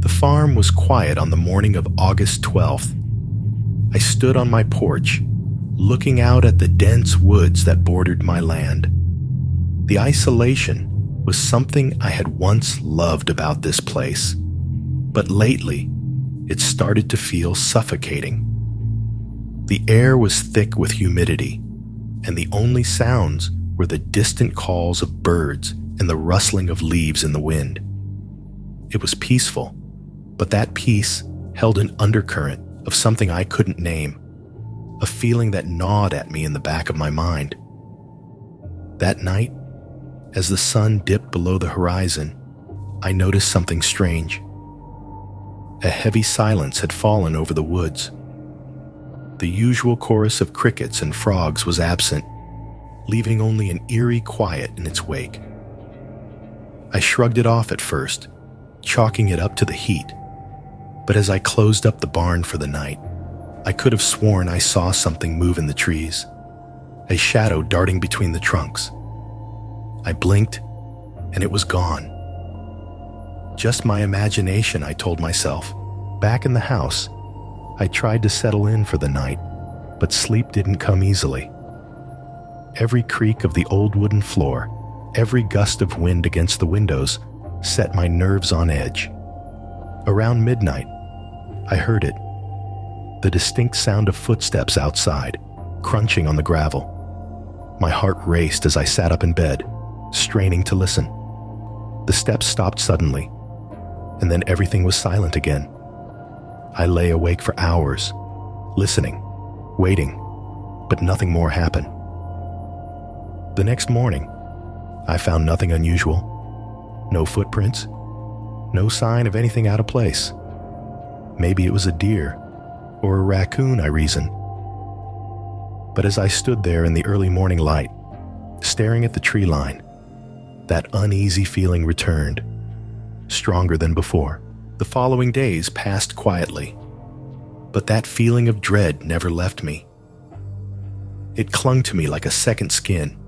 The farm was quiet on the morning of August 12th. I stood on my porch, looking out at the dense woods that bordered my land. The isolation was something I had once loved about this place, but lately, it started to feel suffocating. The air was thick with humidity, and the only sounds were the distant calls of birds and the rustling of leaves in the wind. It was peaceful, but that peace held an undercurrent of something I couldn't name, a feeling that gnawed at me in the back of my mind. That night, as the sun dipped below the horizon, I noticed something strange. A heavy silence had fallen over the woods. The usual chorus of crickets and frogs was absent, leaving only an eerie quiet in its wake. I shrugged it off at first, chalking it up to the heat, but as I closed up the barn for the night, I could have sworn I saw something move in the trees, a shadow darting between the trunks. I blinked, and it was gone. Just my imagination, I told myself. Back in the house, I tried to settle in for the night, but sleep didn't come easily. Every creak of the old wooden floor, every gust of wind against the windows set my nerves on edge. Around midnight, I heard it. The distinct sound of footsteps outside, crunching on the gravel. My heart raced as I sat up in bed, straining to listen. The steps stopped suddenly, and then everything was silent again. I lay awake for hours, listening, waiting, but nothing more happened. The next morning, I found nothing unusual. No footprints, no sign of anything out of place. Maybe it was a deer or a raccoon, I reasoned. But as I stood there in the early morning light, staring at the tree line, that uneasy feeling returned, stronger than before. The following days passed quietly, but that feeling of dread never left me. It clung to me like a second skin,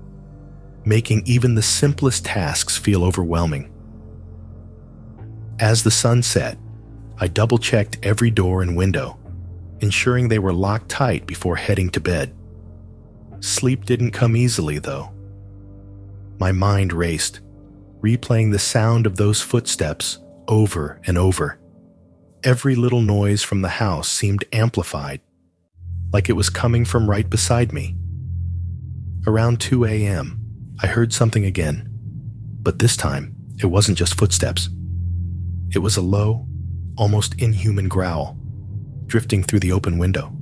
making even the simplest tasks feel overwhelming. As the sun set, I double-checked every door and window, ensuring they were locked tight before heading to bed. Sleep didn't come easily, though. My mind raced, replaying the sound of those footsteps over and over. Every little noise from the house seemed amplified, like it was coming from right beside me. Around 2 a.m., I heard something again, but this time it wasn't just footsteps. It was a low, almost inhuman growl, drifting through the open window.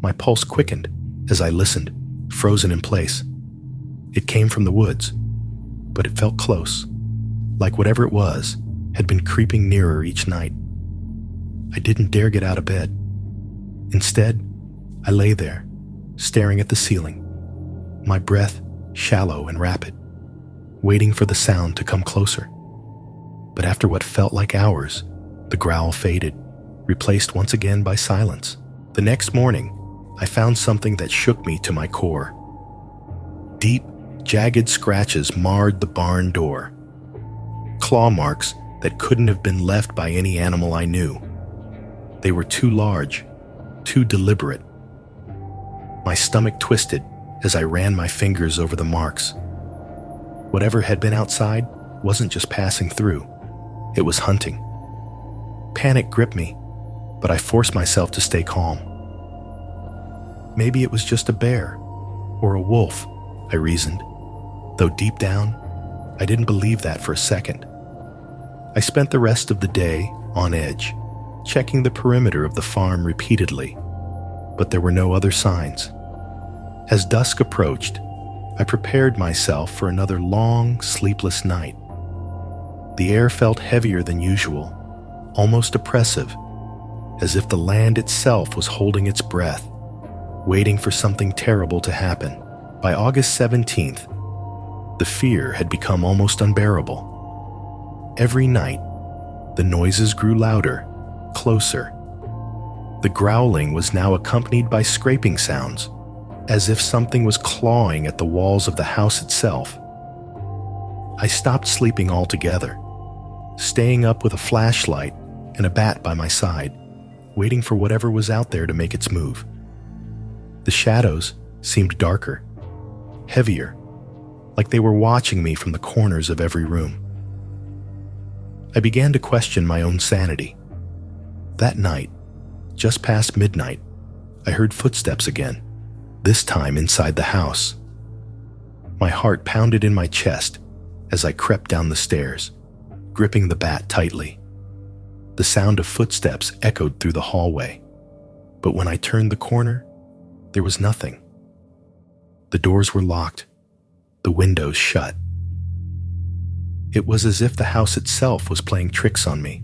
My pulse quickened as I listened, frozen in place. It came from the woods, but it felt close, like whatever it was had been creeping nearer each night. I didn't dare get out of bed. Instead, I lay there, staring at the ceiling, my breath shallow and rapid, waiting for the sound to come closer. But after what felt like hours, the growl faded, replaced once again by silence. The next morning, I found something that shook me to my core. Deep, jagged scratches marred the barn door. Claw marks that couldn't have been left by any animal I knew. They were too large, too deliberate. My stomach twisted as I ran my fingers over the marks. Whatever had been outside wasn't just passing through, it was hunting. Panic gripped me, but I forced myself to stay calm. Maybe it was just a bear or a wolf, I reasoned, though deep down, I didn't believe that for a second. I spent the rest of the day on edge, checking the perimeter of the farm repeatedly, but there were no other signs. As dusk approached, I prepared myself for another long, sleepless night. The air felt heavier than usual, almost oppressive, as if the land itself was holding its breath, waiting for something terrible to happen. By August 17th, the fear had become almost unbearable. Every night, the noises grew louder, closer. The growling was now accompanied by scraping sounds, as if something was clawing at the walls of the house itself. I stopped sleeping altogether, staying up with a flashlight and a bat by my side, waiting for whatever was out there to make its move. The shadows seemed darker, heavier, like they were watching me from the corners of every room. I began to question my own sanity. That night, just past midnight, I heard footsteps again, this time inside the house. My heart pounded in my chest as I crept down the stairs, gripping the bat tightly. The sound of footsteps echoed through the hallway, but when I turned the corner, there was nothing. The doors were locked, the windows shut. It was as if the house itself was playing tricks on me.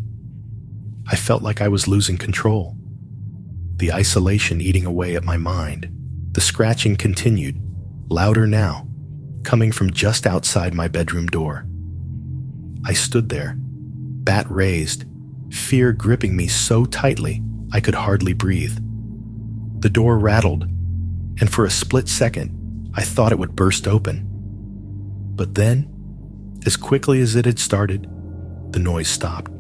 I felt like I was losing control, the isolation eating away at my mind. The scratching continued, louder now, coming from just outside my bedroom door. I stood there, bat raised, fear gripping me so tightly I could hardly breathe. The door rattled, and for a split second, I thought it would burst open. But then, as quickly as it had started, the noise stopped.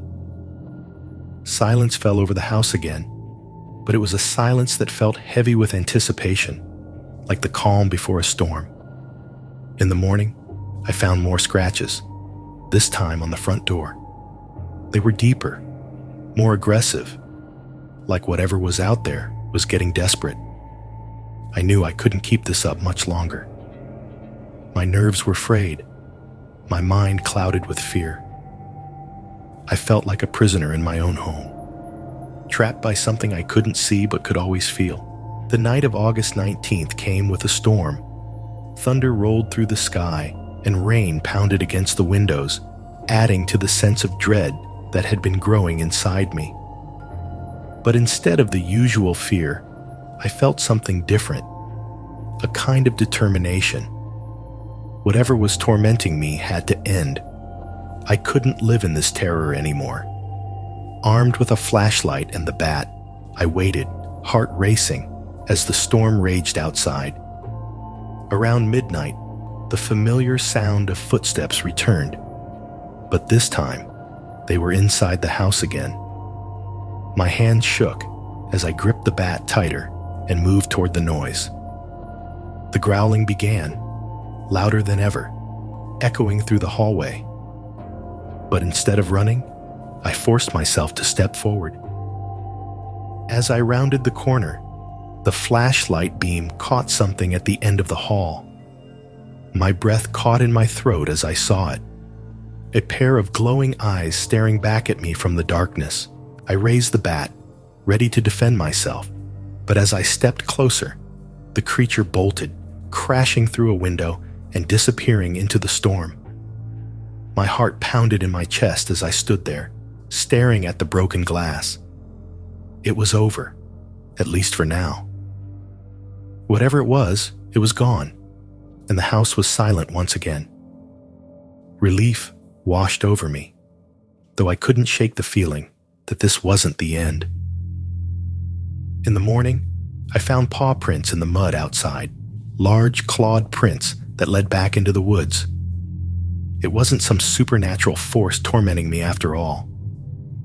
Silence fell over the house again, but it was a silence that felt heavy with anticipation, like the calm before a storm. In the morning, I found more scratches, this time on the front door. They were deeper, more aggressive, like whatever was out there was getting desperate. I knew I couldn't keep this up much longer. My nerves were frayed, my mind clouded with fear. I felt like a prisoner in my own home, trapped by something I couldn't see but could always feel. The night of August 19th came with a storm. Thunder rolled through the sky, and rain pounded against the windows, adding to the sense of dread that had been growing inside me. But instead of the usual fear, I felt something different, a kind of determination. Whatever was tormenting me had to end. I couldn't live in this terror anymore. Armed with a flashlight and the bat, I waited, heart racing, as the storm raged outside. Around midnight, the familiar sound of footsteps returned, but this time, they were inside the house again. My hands shook as I gripped the bat tighter and moved toward the noise. The growling began, louder than ever, echoing through the hallway. But instead of running, I forced myself to step forward. As I rounded the corner, the flashlight beam caught something at the end of the hall. My breath caught in my throat as I saw it. A pair of glowing eyes staring back at me from the darkness. I raised the bat, ready to defend myself, but as I stepped closer, the creature bolted, crashing through a window and disappearing into the storm. My heart pounded in my chest as I stood there, staring at the broken glass. It was over, at least for now. Whatever it was gone, and the house was silent once again. Relief washed over me, though I couldn't shake the feeling that this wasn't the end. In the morning, I found paw prints in the mud outside, large clawed prints that led back into the woods. It wasn't some supernatural force tormenting me after all.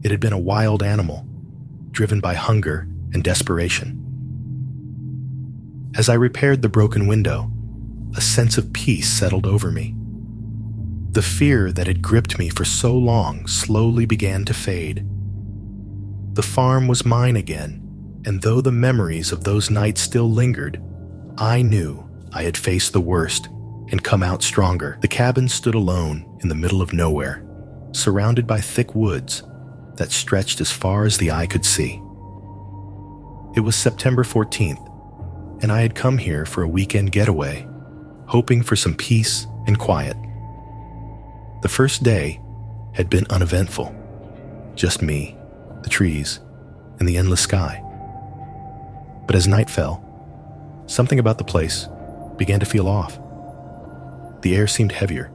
It had been a wild animal, driven by hunger and desperation. As I repaired the broken window, a sense of peace settled over me. The fear that had gripped me for so long slowly began to fade. The farm was mine again, and though the memories of those nights still lingered, I knew I had faced the worst and come out stronger. The cabin stood alone in the middle of nowhere, surrounded by thick woods that stretched as far as the eye could see. It was September 14th, and I had come here for a weekend getaway, hoping for some peace and quiet. The first day had been uneventful, just me, the trees, and the endless sky. But as night fell, something about the place began to feel off. The air seemed heavier,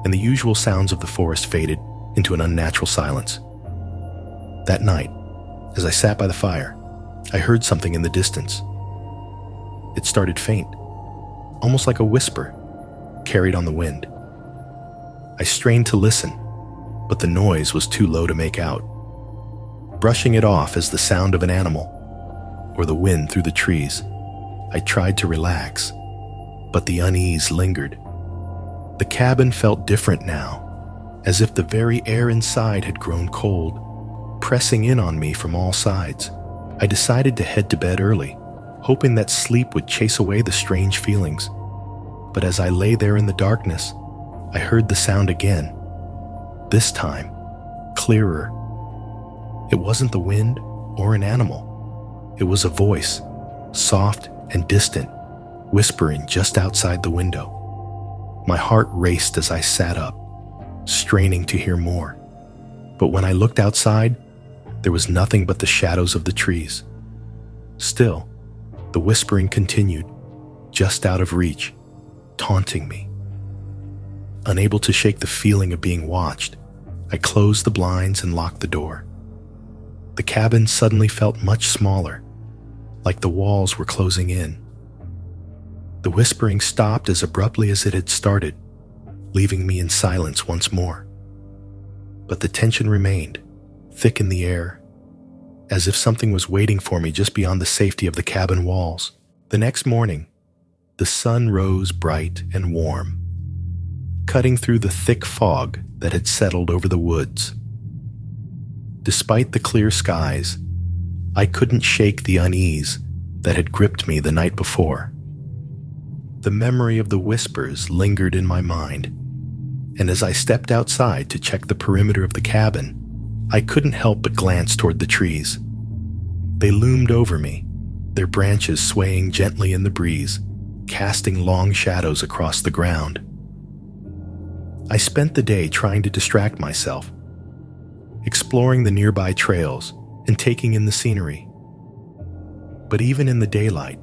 and the usual sounds of the forest faded into an unnatural silence. That night, as I sat by the fire, I heard something in the distance. It started faint, almost like a whisper, carried on the wind. I strained to listen, but the noise was too low to make out. brushing it off as the sound of an animal or the wind through the trees. I tried to relax, but the unease lingered. The cabin felt different now, as if the very air inside had grown cold, pressing in on me from all sides. I decided to head to bed early, hoping that sleep would chase away the strange feelings. But as I lay there in the darkness, I heard the sound again. This time, clearer. It wasn't the wind or an animal. It was a voice, soft and distant, whispering just outside the window. My heart raced as I sat up, straining to hear more. But when I looked outside, there was nothing but the shadows of the trees. Still, the whispering continued, just out of reach, taunting me. Unable to shake the feeling of being watched, I closed the blinds and locked the door. The cabin suddenly felt much smaller, like the walls were closing in. The whispering stopped as abruptly as it had started, leaving me in silence once more. But the tension remained, thick in the air, as if something was waiting for me just beyond the safety of the cabin walls. The next morning, the sun rose bright and warm, cutting through the thick fog that had settled over the woods. Despite the clear skies, I couldn't shake the unease that had gripped me the night before. The memory of the whispers lingered in my mind, and as I stepped outside to check the perimeter of the cabin, I couldn't help but glance toward the trees. They loomed over me, their branches swaying gently in the breeze, casting long shadows across the ground. I spent the day trying to distract myself, exploring the nearby trails and taking in the scenery. But even in the daylight,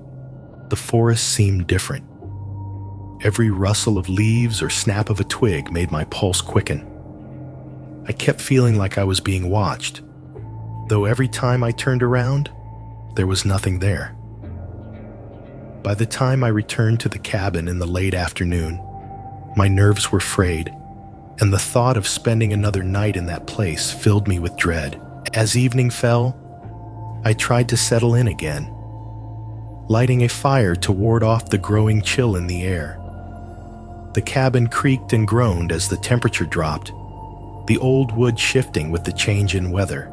the forest seemed different. Every rustle of leaves or snap of a twig made my pulse quicken. I kept feeling like I was being watched, though every time I turned around, there was nothing there. By the time I returned to the cabin in the late afternoon, my nerves were frayed, and the thought of spending another night in that place filled me with dread. As evening fell, I tried to settle in again, lighting a fire to ward off the growing chill in the air. The cabin creaked and groaned as the temperature dropped, the old wood shifting with the change in weather.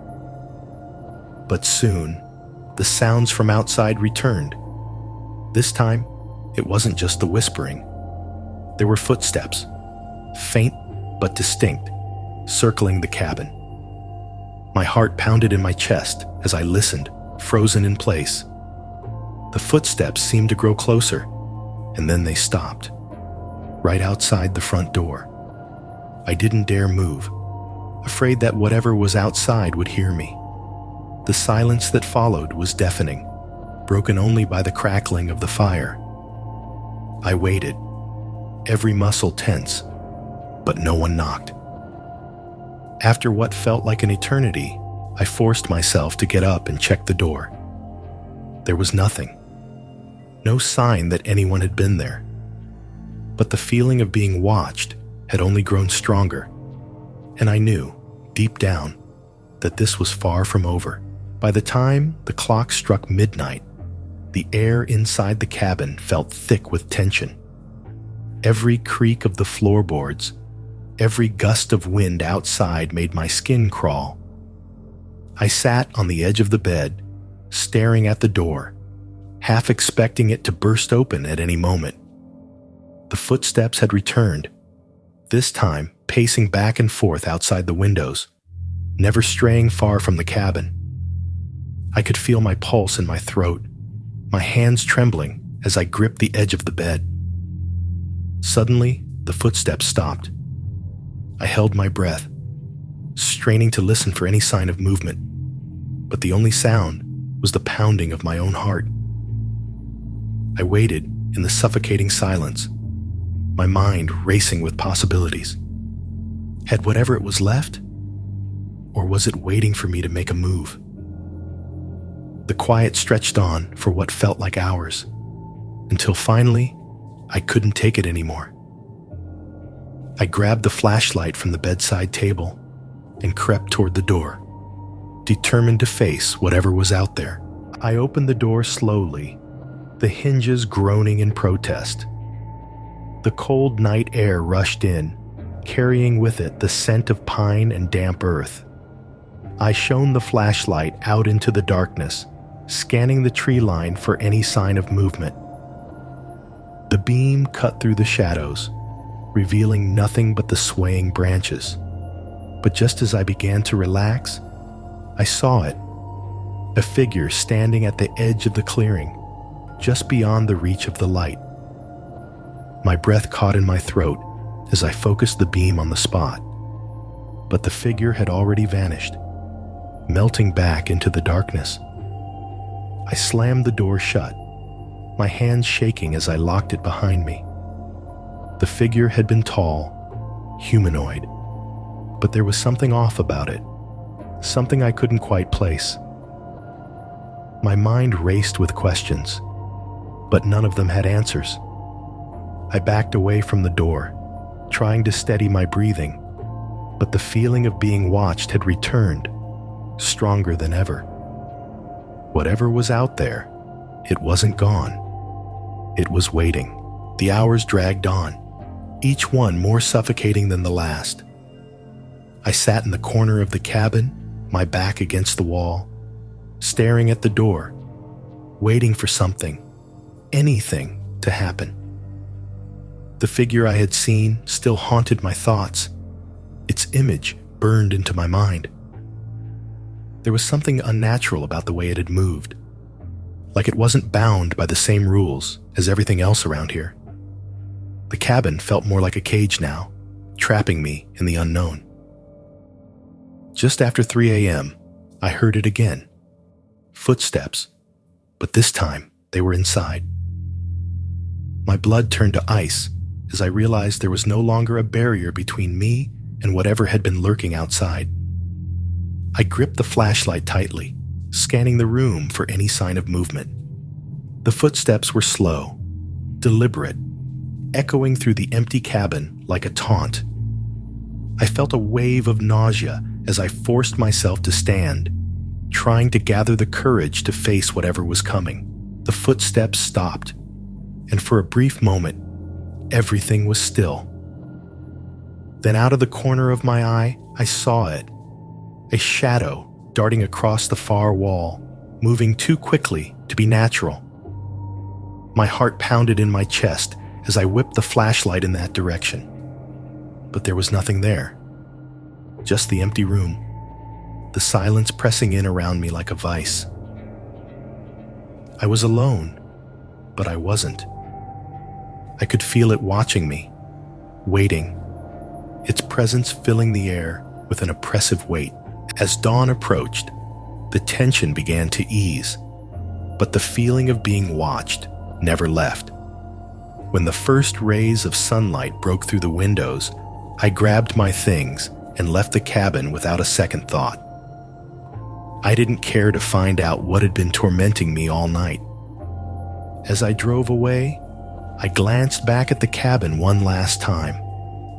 But soon, the sounds from outside returned. This time, it wasn't just the whispering. There were footsteps, faint but distinct, circling the cabin. My heart pounded in my chest as I listened, frozen in place. The footsteps seemed to grow closer, and then they stopped, right outside the front door. I didn't dare move, afraid that whatever was outside would hear me. The silence that followed was deafening, broken only by the crackling of the fire. I waited, every muscle tense, but no one knocked. After what felt like an eternity, I forced myself to get up and check the door. There was nothing. No sign that anyone had been there. But the feeling of being watched had only grown stronger, and I knew, deep down, that this was far from over. By the time the clock struck midnight, the air inside the cabin felt thick with tension. Every creak of the floorboards, every gust of wind outside made my skin crawl. I sat on the edge of the bed, staring at the door, half expecting it to burst open at any moment. The footsteps had returned, this time pacing back and forth outside the windows, never straying far from the cabin. I could feel my pulse in my throat, my hands trembling as I gripped the edge of the bed. Suddenly, the footsteps stopped. I held my breath, straining to listen for any sign of movement, but the only sound was the pounding of my own heart. I waited in the suffocating silence, my mind racing with possibilities. Had whatever it was left? Or was it waiting for me to make a move? The quiet stretched on for what felt like hours, until finally, I couldn't take it anymore. I grabbed the flashlight from the bedside table and crept toward the door, determined to face whatever was out there. I opened the door slowly, the hinges groaning in protest. The cold night air rushed in, carrying with it the scent of pine and damp earth. I shone the flashlight out into the darkness, scanning the tree line for any sign of movement. The beam cut through the shadows, revealing nothing but the swaying branches. But just as I began to relax, I saw it, a figure standing at the edge of the clearing, just beyond the reach of the light. My breath caught in my throat as I focused the beam on the spot, but the figure had already vanished, melting back into the darkness. I slammed the door shut, my hands shaking as I locked it behind me. The figure had been tall, humanoid, but there was something off about it, something I couldn't quite place. My mind raced with questions, but none of them had answers. I backed away from the door, trying to steady my breathing, but the feeling of being watched had returned, stronger than ever. Whatever was out there, it wasn't gone. It was waiting. The hours dragged on, each one more suffocating than the last. I sat in the corner of the cabin, my back against the wall, staring at the door, waiting for something, anything, to happen. The figure I had seen still haunted my thoughts. Its image burned into my mind. There was something unnatural about the way it had moved, like it wasn't bound by the same rules as everything else around here. The cabin felt more like a cage now, trapping me in the unknown. Just after 3 a.m., I heard it again. Footsteps, but this time they were inside. My blood turned to ice as I realized there was no longer a barrier between me and whatever had been lurking outside. I gripped the flashlight tightly, scanning the room for any sign of movement. The footsteps were slow, deliberate, echoing through the empty cabin like a taunt. I felt a wave of nausea as I forced myself to stand, trying to gather the courage to face whatever was coming. The footsteps stopped, and for a brief moment, everything was still. Then out of the corner of my eye, I saw it. A shadow darting across the far wall, moving too quickly to be natural. My heart pounded in my chest as I whipped the flashlight in that direction. But there was nothing there. Just the empty room, the silence pressing in around me like a vice. I was alone, but I wasn't. I could feel it watching me, waiting, its presence filling the air with an oppressive weight. As dawn approached, the tension began to ease, but the feeling of being watched never left. When the first rays of sunlight broke through the windows, I grabbed my things and left the cabin without a second thought. I didn't care to find out what had been tormenting me all night. As I drove away, I glanced back at the cabin one last time,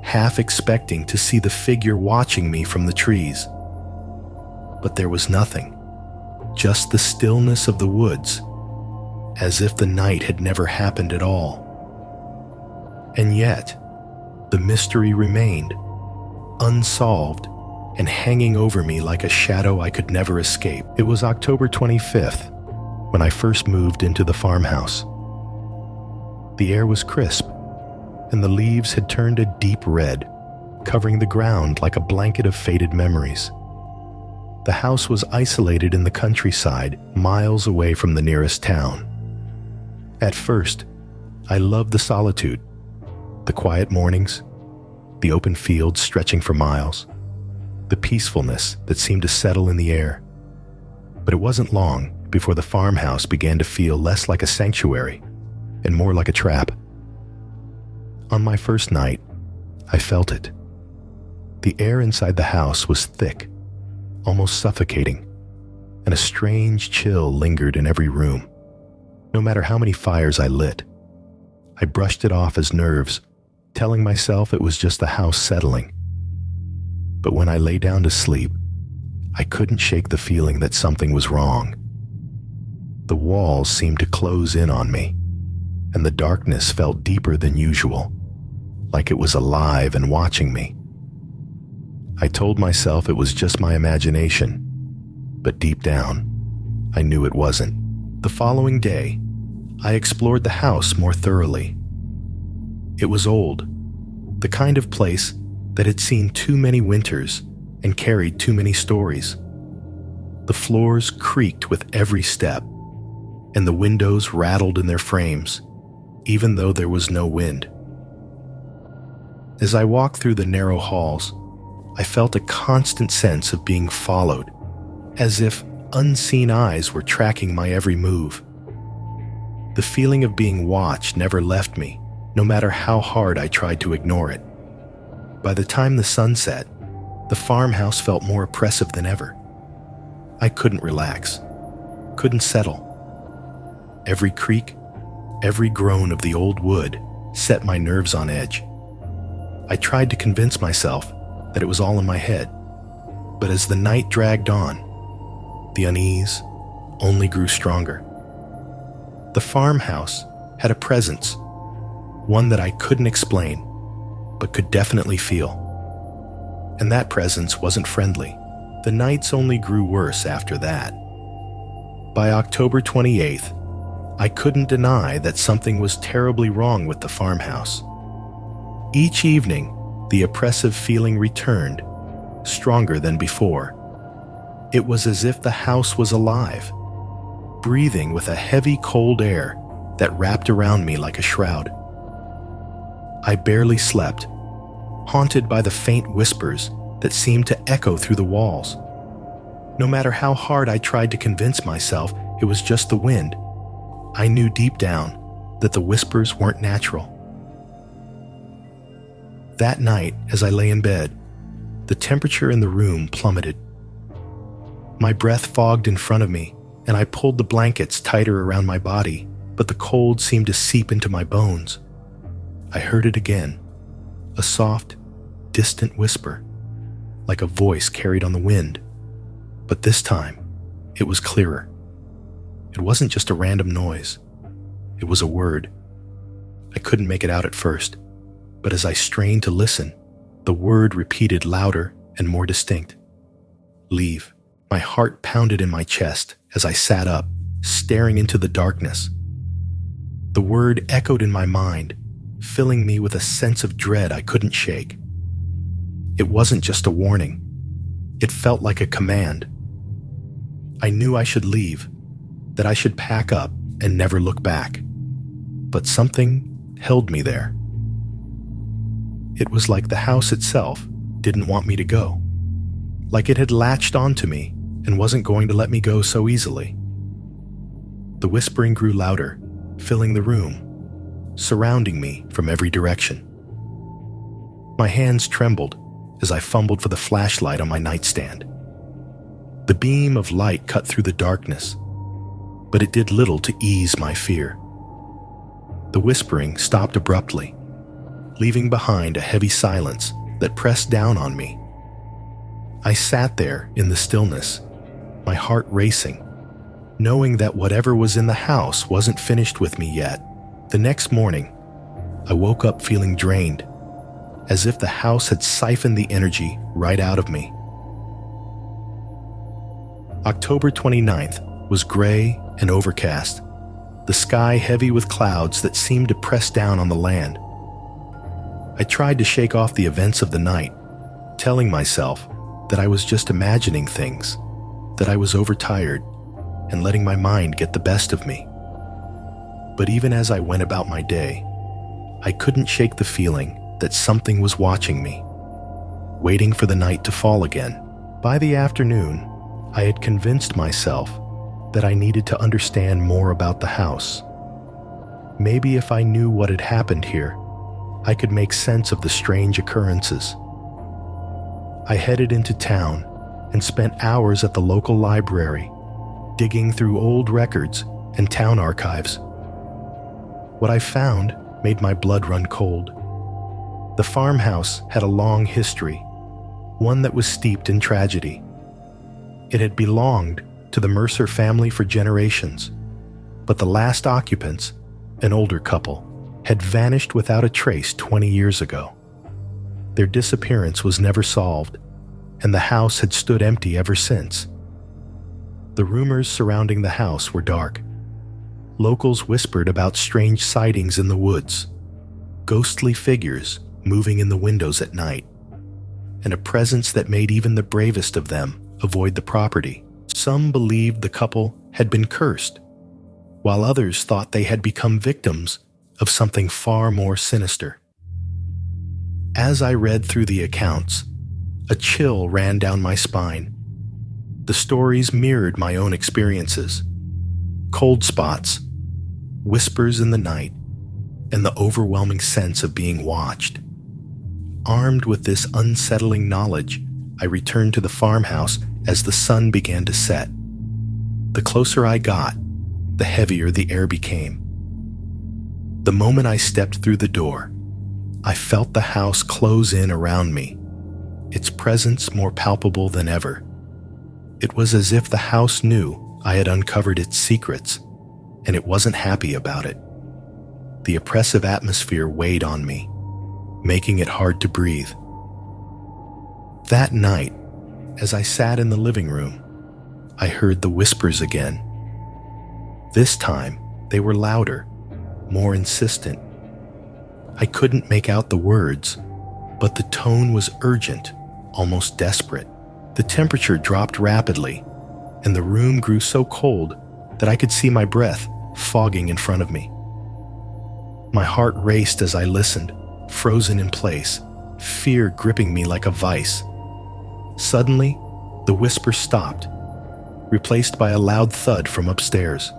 half expecting to see the figure watching me from the trees. But there was nothing, just the stillness of the woods, as if the night had never happened at all. And yet, the mystery remained, unsolved and hanging over me like a shadow I could never escape. It was October 25th when I first moved into the farmhouse. The air was crisp, and the leaves had turned a deep red, covering the ground like a blanket of faded memories. The house was isolated in the countryside, miles away from the nearest town. At first, I loved the solitude, the quiet mornings, the open fields stretching for miles, the peacefulness that seemed to settle in the air. But it wasn't long before the farmhouse began to feel less like a sanctuary and more like a trap. On my first night, I felt it. The air inside the house was thick, almost suffocating, and a strange chill lingered in every room. No matter how many fires I lit, I brushed it off as nerves, telling myself it was just the house settling. But when I lay down to sleep, I couldn't shake the feeling that something was wrong. The walls seemed to close in on me, and the darkness felt deeper than usual, like it was alive and watching me. I told myself it was just my imagination, but deep down, I knew it wasn't. The following day, I explored the house more thoroughly. It was old, the kind of place that had seen too many winters and carried too many stories. The floors creaked with every step, and the windows rattled in their frames, even though there was no wind. As I walked through the narrow halls, I felt a constant sense of being followed, as if unseen eyes were tracking my every move. The feeling of being watched never left me, no matter how hard I tried to ignore it. By the time the sun set, the farmhouse felt more oppressive than ever. I couldn't relax, couldn't settle. Every creak, every groan of the old wood set my nerves on edge. I tried to convince myself that it was all in my head, but as the night dragged on, the unease only grew stronger. The farmhouse had a presence, one that I couldn't explain, but could definitely feel. And that presence wasn't friendly. The nights only grew worse after that. By October 28th, I couldn't deny that something was terribly wrong with the farmhouse. Each evening, the oppressive feeling returned, stronger than before. It was as if the house was alive, breathing with a heavy, cold air that wrapped around me like a shroud. I barely slept, haunted by the faint whispers that seemed to echo through the walls. No matter how hard I tried to convince myself it was just the wind, I knew deep down that the whispers weren't natural. That night, as I lay in bed, the temperature in the room plummeted. My breath fogged in front of me, and I pulled the blankets tighter around my body, but the cold seemed to seep into my bones. I heard it again, a soft, distant whisper, like a voice carried on the wind. But this time, it was clearer. It wasn't just a random noise. It was a word. I couldn't make it out at first, but as I strained to listen, the word repeated louder and more distinct. Leave. My heart pounded in my chest as I sat up, staring into the darkness. The word echoed in my mind, filling me with a sense of dread I couldn't shake. It wasn't just a warning. It felt like a command. I knew I should leave, that I should pack up and never look back. But something held me there. It was like the house itself didn't want me to go, like it had latched onto me and wasn't going to let me go so easily. The whispering grew louder, filling the room, surrounding me from every direction. My hands trembled as I fumbled for the flashlight on my nightstand. The beam of light cut through the darkness, but it did little to ease my fear. The whispering stopped abruptly, leaving behind a heavy silence that pressed down on me. I sat there in the stillness, my heart racing, knowing that whatever was in the house wasn't finished with me yet. The next morning, I woke up feeling drained, as if the house had siphoned the energy right out of me. October 29th was gray and overcast, the sky heavy with clouds that seemed to press down on the land. I tried to shake off the events of the night, telling myself that I was just imagining things, that I was overtired, and letting my mind get the best of me. But even as I went about my day, I couldn't shake the feeling that something was watching me, waiting for the night to fall again. By the afternoon, I had convinced myself that I needed to understand more about the house. Maybe if I knew what had happened here, I could make sense of the strange occurrences. I headed into town and spent hours at the local library, digging through old records and town archives. What I found made my blood run cold. The farmhouse had a long history, one that was steeped in tragedy. It had belonged to the Mercer family for generations, but the last occupants, an older couple, had vanished without a trace 20 years ago. Their disappearance was never solved, and the house had stood empty ever since. The rumors surrounding the house were dark. Locals whispered about strange sightings in the woods, ghostly figures moving in the windows at night, and a presence that made even the bravest of them avoid the property. Some believed the couple had been cursed, while others thought they had become victims of something far more sinister. As I read through the accounts, a chill ran down my spine. The stories mirrored my own experiences: cold spots, whispers in the night, and the overwhelming sense of being watched. Armed with this unsettling knowledge, I returned to the farmhouse as the sun began to set. The closer I got, the heavier the air became. The moment I stepped through the door, I felt the house close in around me, its presence more palpable than ever. It was as if the house knew I had uncovered its secrets, and it wasn't happy about it. The oppressive atmosphere weighed on me, making it hard to breathe. That night, as I sat in the living room, I heard the whispers again. This time, they were louder, more insistent. I couldn't make out the words, but the tone was urgent, almost desperate. The temperature dropped rapidly, and the room grew so cold that I could see my breath fogging in front of me. My heart raced as I listened, frozen in place, fear gripping me like a vice. Suddenly, the whisper stopped, replaced by a loud thud from upstairs.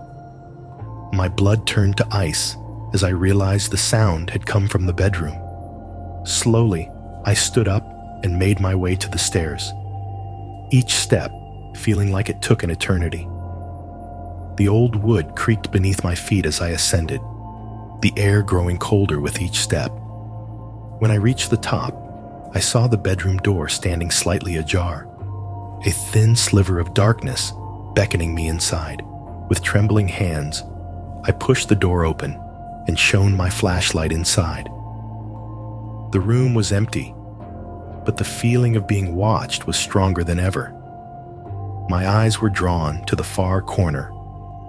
My blood turned to ice as I realized the sound had come from the bedroom. Slowly, I stood up and made my way to the stairs, each step feeling like it took an eternity. The old wood creaked beneath my feet as I ascended, the air growing colder with each step. When I reached the top, I saw the bedroom door standing slightly ajar, a thin sliver of darkness beckoning me inside. With trembling hands, I pushed the door open and shone my flashlight inside. The room was empty, but the feeling of being watched was stronger than ever. My eyes were drawn to the far corner,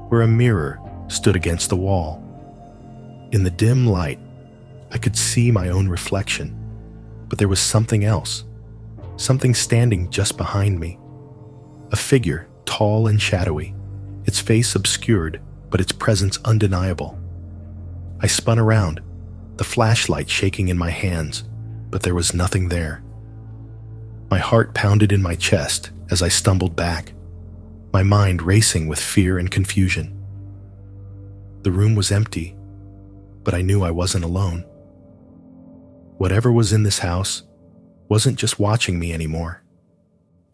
where a mirror stood against the wall. In the dim light, I could see my own reflection, but there was something else, something standing just behind me. A figure, tall and shadowy, its face obscured, but its presence undeniable. I spun around, the flashlight shaking in my hands, but there was nothing there. My heart pounded in my chest as I stumbled back, my mind racing with fear and confusion. The room was empty, but I knew I wasn't alone. Whatever was in this house wasn't just watching me anymore.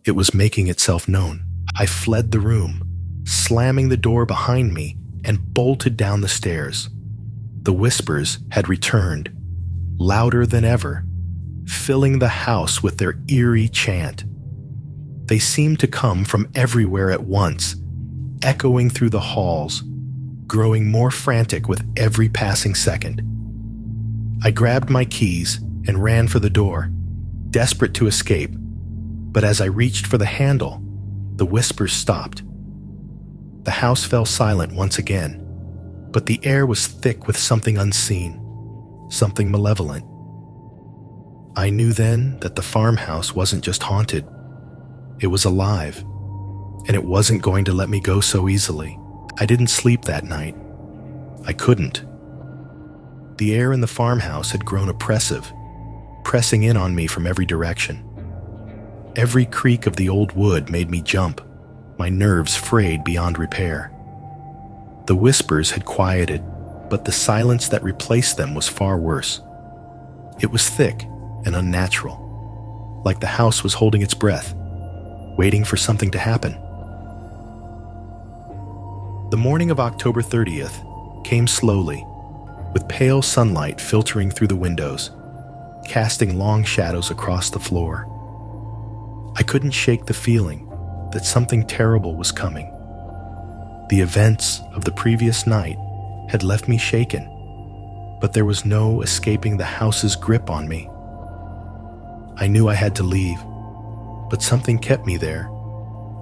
It was making itself known. I fled the room, slamming the door behind me, and bolted down the stairs. The whispers had returned, louder than ever, filling the house with their eerie chant. They seemed to come from everywhere at once, echoing through the halls, growing more frantic with every passing second. I grabbed my keys and ran for the door, desperate to escape, but as I reached for the handle, the whispers stopped. The house fell silent once again, but the air was thick with something unseen, something malevolent. I knew then that the farmhouse wasn't just haunted, it was alive, and it wasn't going to let me go so easily. I didn't sleep that night. I couldn't. The air in the farmhouse had grown oppressive, pressing in on me from every direction. Every creak of the old wood made me jump, my nerves frayed beyond repair. The whispers had quieted, but the silence that replaced them was far worse. It was thick and unnatural, like the house was holding its breath, waiting for something to happen. The morning of October 30th came slowly, with pale sunlight filtering through the windows, casting long shadows across the floor. I couldn't shake the feeling. The that something terrible was coming. The events of the previous night had left me shaken, but there was no escaping the house's grip on me. I knew I had to leave, but something kept me there,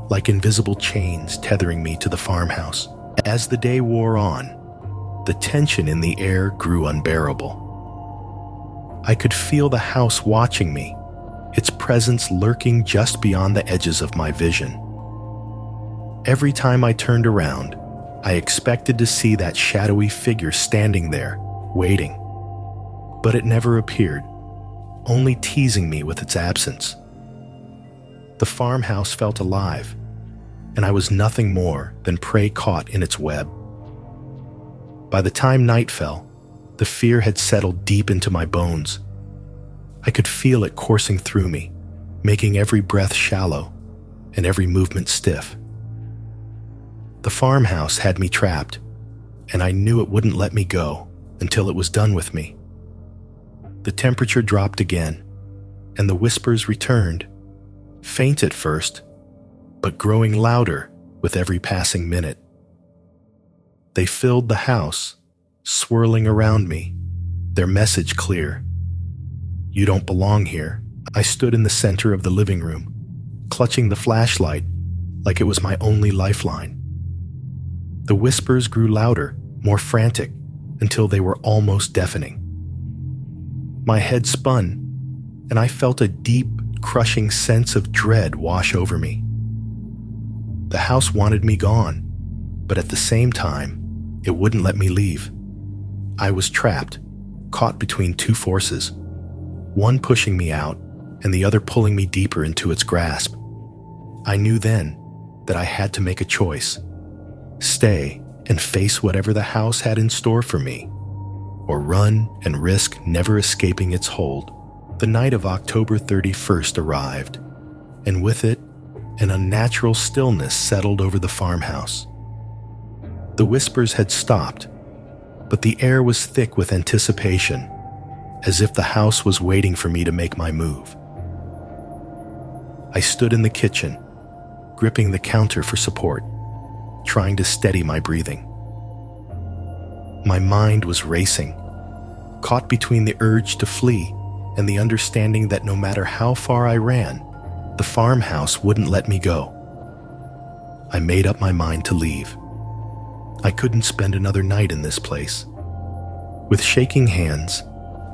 like invisible chains tethering me to the farmhouse. As the day wore on, the tension in the air grew unbearable. I could feel the house watching me, its presence lurking just beyond the edges of my vision. Every time I turned around, I expected to see that shadowy figure standing there, waiting. But it never appeared, only teasing me with its absence. The farmhouse felt alive, and I was nothing more than prey caught in its web. By the time night fell, the fear had settled deep into my bones. I could feel it coursing through me, making every breath shallow and every movement stiff. The farmhouse had me trapped, and I knew it wouldn't let me go until it was done with me. The temperature dropped again, and the whispers returned, faint at first, but growing louder with every passing minute. They filled the house, swirling around me, their message clear. "You don't belong here." I stood in the center of the living room, clutching the flashlight like it was my only lifeline. The whispers grew louder, more frantic, until they were almost deafening. My head spun, and I felt a deep, crushing sense of dread wash over me. The house wanted me gone, but at the same time, it wouldn't let me leave. I was trapped, caught between two forces, one pushing me out and the other pulling me deeper into its grasp. I knew then that I had to make a choice: stay and face whatever the house had in store for me, or run and risk never escaping its hold. The night of October 31st arrived, and with it, an unnatural stillness settled over the farmhouse. The whispers had stopped, but the air was thick with anticipation, as if the house was waiting for me to make my move. I stood in the kitchen, gripping the counter for support, trying to steady my breathing. My mind was racing, caught between the urge to flee and the understanding that no matter how far I ran, the farmhouse wouldn't let me go. I made up my mind to leave. I couldn't spend another night in this place. With shaking hands,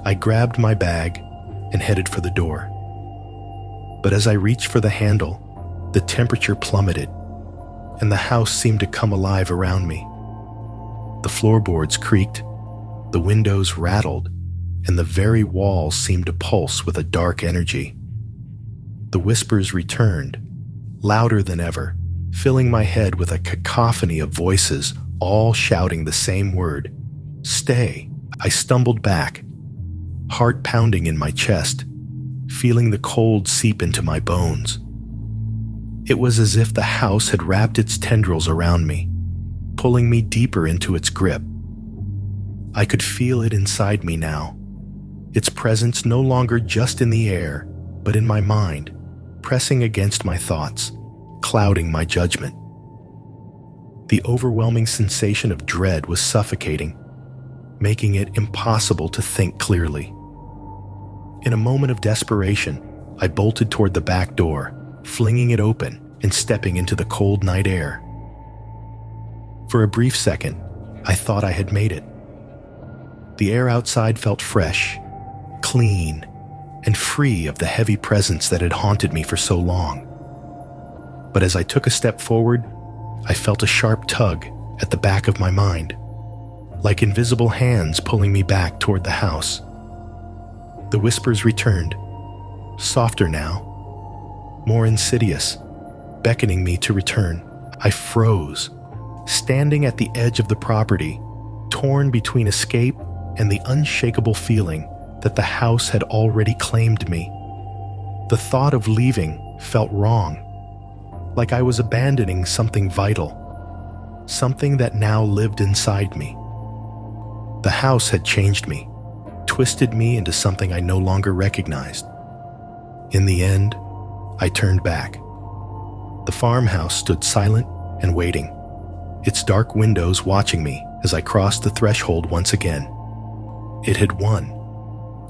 I grabbed my bag and headed for the door. But as I reached for the handle, the temperature plummeted, and the house seemed to come alive around me. The floorboards creaked, the windows rattled, and the very walls seemed to pulse with a dark energy. The whispers returned, louder than ever, filling my head with a cacophony of voices, all shouting the same word: "Stay." I stumbled back, heart pounding in my chest, feeling the cold seep into my bones. It was as if the house had wrapped its tendrils around me, pulling me deeper into its grip. I could feel it inside me now, its presence no longer just in the air, but in my mind, pressing against my thoughts, clouding my judgment. The overwhelming sensation of dread was suffocating, making it impossible to think clearly. In a moment of desperation, I bolted toward the back door, flinging it open and stepping into the cold night air. For a brief second, I thought I had made it. The air outside felt fresh, clean, and free of the heavy presence that had haunted me for so long. But as I took a step forward, I felt a sharp tug at the back of my mind, like invisible hands pulling me back toward the house. The whispers returned, softer now, more insidious, beckoning me to return. I froze, standing at the edge of the property, torn between escape and the unshakable feeling that the house had already claimed me. The thought of leaving felt wrong, like I was abandoning something vital, something that now lived inside me. The house had changed me, twisted me into something I no longer recognized. In the end, I turned back. The farmhouse stood silent and waiting, its dark windows watching me as I crossed the threshold once again. It had won,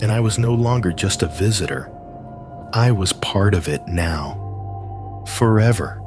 and I was no longer just a visitor. I was part of it now, forever.